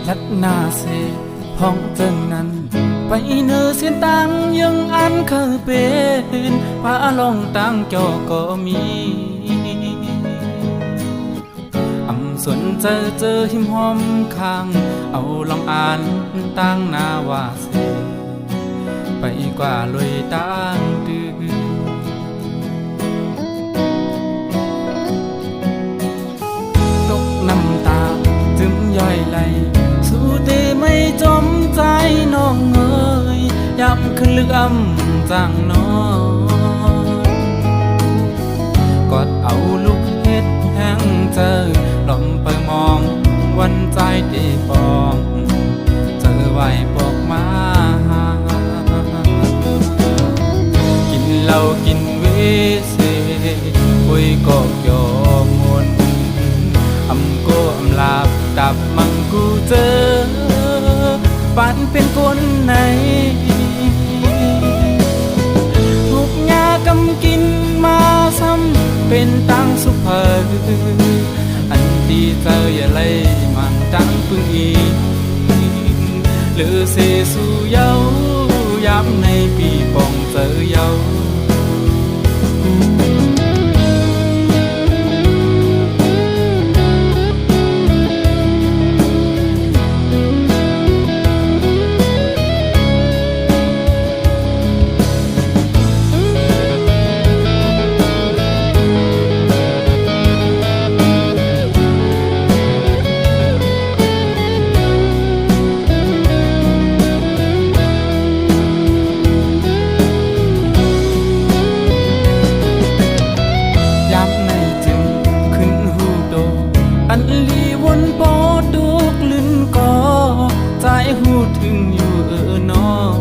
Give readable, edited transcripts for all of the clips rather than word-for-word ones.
ลัดหน้าเสพ้องเจิงนั้นไปเนอเสียนตังยังอันเคยเป็นว่าลองตั้งจอก็มีสนเจอหิมหอมข้างเอาลองอ่านตั้งนาว่าเสไปกว่าลอยตั้งดื้อตกน้ำตาจึมย่อยไหลสู้เตไม่จมใจน้องเอ๋ยย้ำขึ้นลึกจังน้องกอดเอาลูกเฮ็ดแห้งเจอลมเปิดมองวันใจตีปองเจอไหวปอกมากินเหล้ากินเวเสคุยก็ยอมมนโกลาบดับมังกูเจอปันเป็นคนไหนทุกยากำกินมาซ้ำเป็นตังสุภาอันดีเจออย่าเลยมันตังพึ่งอีหรือเสสู่เย้าย้ำในปีปองเจอเย้าหูถึงอยู่น้อง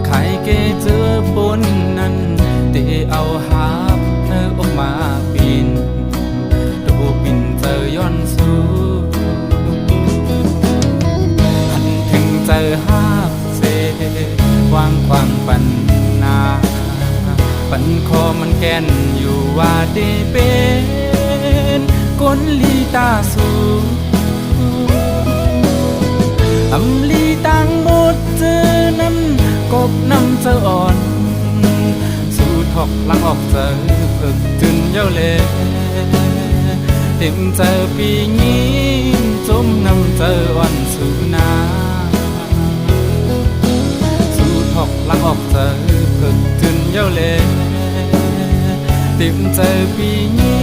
ไข่เกเจอบนนั้นเตเอาหาบออกมาปินดูปินเจอย้อนสู้หันถึงเจอหาบเสวางควางปันนาปันคอมันแก่นอยู่ว่าได้เป็นก้นลีตาสูอำลีตังหมดเจอนั้นกบน้ำเจออ่อนสู่ทอกลังออกเจอเพิกจึนเย้าเล่เต็มเจอปีนี้จมน้ำเจออ่อนสู่นาสู่ทอกลังออกเจอเพิกจึนเย้าเล่เต็มเจอปีนี้